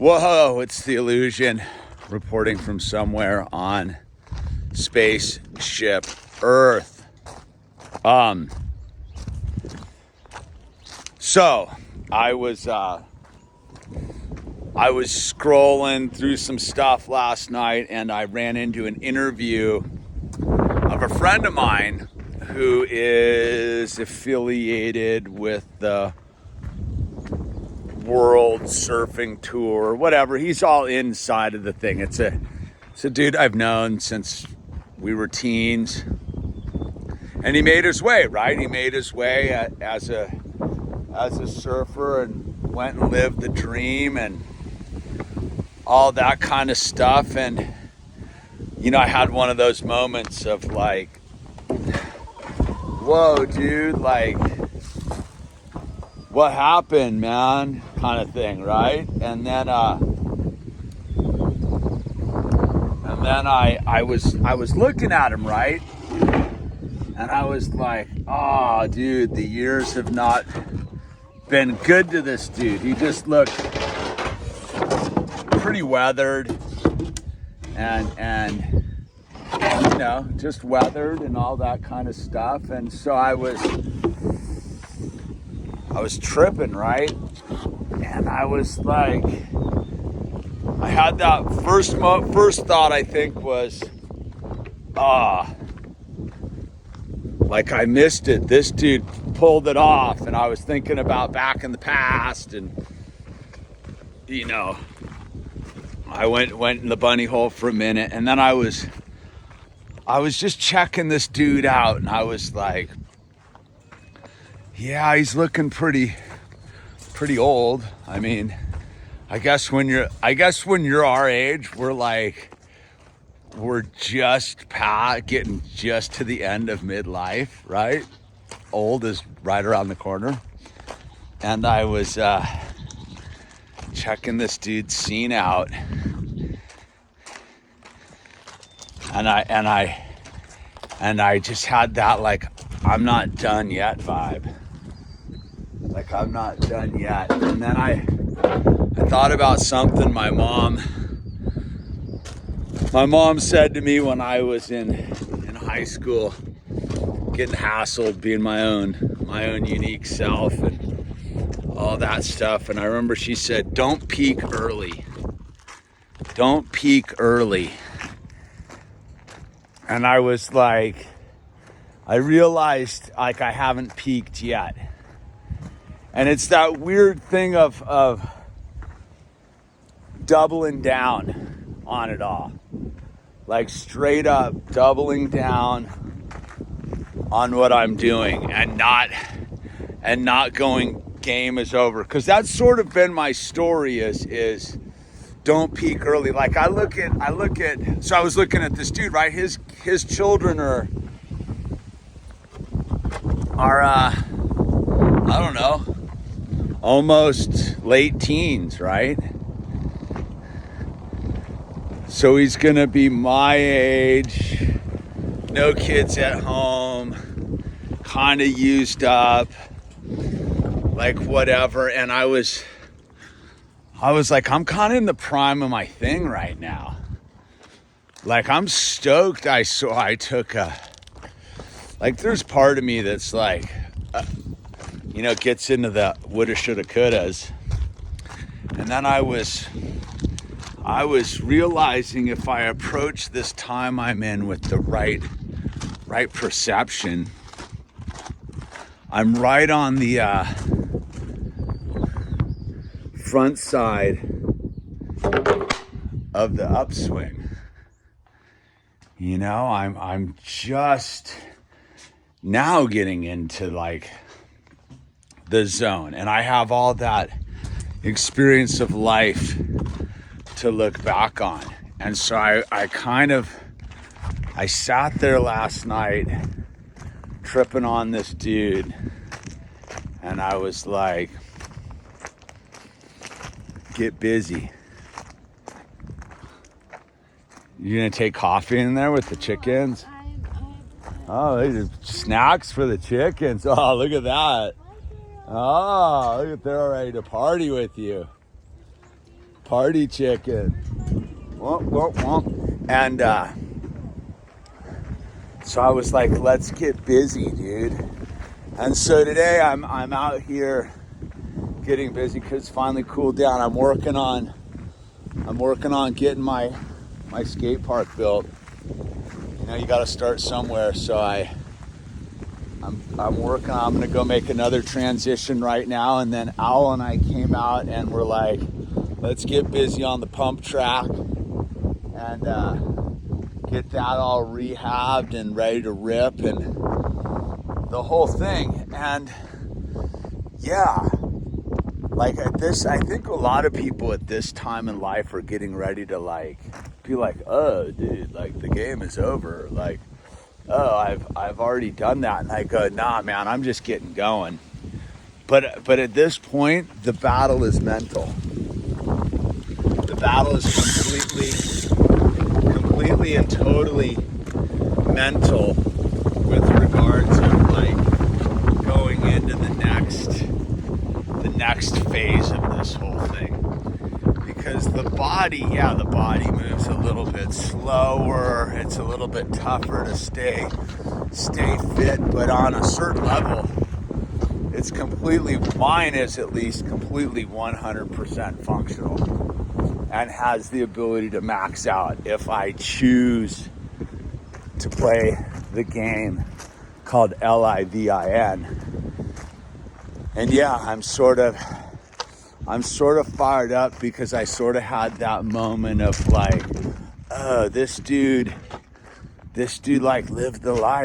Whoa, it's the Illusion reporting from somewhere on spaceship Earth. So I was scrolling through some stuff last night, and I ran into an interview of a friend of mine who is affiliated with the World Surfing Tour or whatever. He's all inside of the thing. It's a dude I've known since we were teens, and he made his way, right? He made his way as a surfer and went and lived the dream and all that kind of stuff. And you know, I had one of those moments of like, whoa, dude, like, what happened, man, kind of thing, right? And then I was looking at him, right? And I was like, oh, dude, the years have not been good to this dude. He just looked pretty weathered and you know, just weathered and all that kind of stuff. And so I was tripping, right? And I was like, I had that first thought, I think, was, like I missed it. This dude pulled it off. And I was thinking about back in the past, and you know, I went in the bunny hole for a minute, and then I was just checking this dude out, and I was like, yeah, he's looking pretty old. I mean, I guess when you're our age, we're just getting just to the end of midlife, right? Old is right around the corner. And I was checking this dude's scene out, and I just had that like, I'm not done yet vibe. Like, I'm not done yet. And then I thought about something my mom said to me when I was in high school, getting hassled, being my own unique self and all that stuff. And I remember she said, don't peak early. Don't peak early. And I was like, I realized like I haven't peaked yet. And it's that weird thing of doubling down on it all. Like straight up doubling down on what I'm doing and not going game is over. Cause that's sort of been my story is don't peak early. Like I look at, so I was looking at this dude, right? His children are I don't know, almost late teens, right? So he's gonna be my age, no kids at home, kind of used up, like whatever. And I was like, I'm kind of in the prime of my thing right now. Like, I'm stoked. I took like, there's part of me that's like, you know, gets into the woulda, shoulda, couldas. And then I was realizing if I approach this time I'm in with the right perception, I'm right on the front side of the upswing. You know, I'm just now getting into like the zone, and I have all that experience of life to look back on. And so I sat there last night tripping on this dude, and I was like, get busy. You gonna take coffee in there with the chickens? Oh, there's snacks for the chickens. Oh, look at that. Oh, look at, they're ready to party with you. party chicken. Womp, womp, womp. And so I was like, let's get busy, dude. And so today I'm out here getting busy because it's finally cooled down. I'm working on getting my skate park built. You know, you got to start somewhere. So I'm working. I'm gonna go make another transition right now. And then Owl and I came out and we're like, let's get busy on the pump track and get that all rehabbed and ready to rip and the whole thing. And yeah, like at this, I think a lot of people at this time in life are getting ready to like be like, oh dude, like the game is over. Like, oh, I've already done that. And I go, nah, man, I'm just getting going. But at this point, the battle is mental. The battle is completely and totally mental with regards of like going into the next phase of this whole thing. Because the body moves a little bit slower. It's a little bit tougher to stay fit, but on a certain level, it's mine is at least completely 100% functional and has the ability to max out if I choose to play the game called LIVIN. And yeah, I'm sort of fired up because I sort of had that moment of like, oh, this dude like lived the life.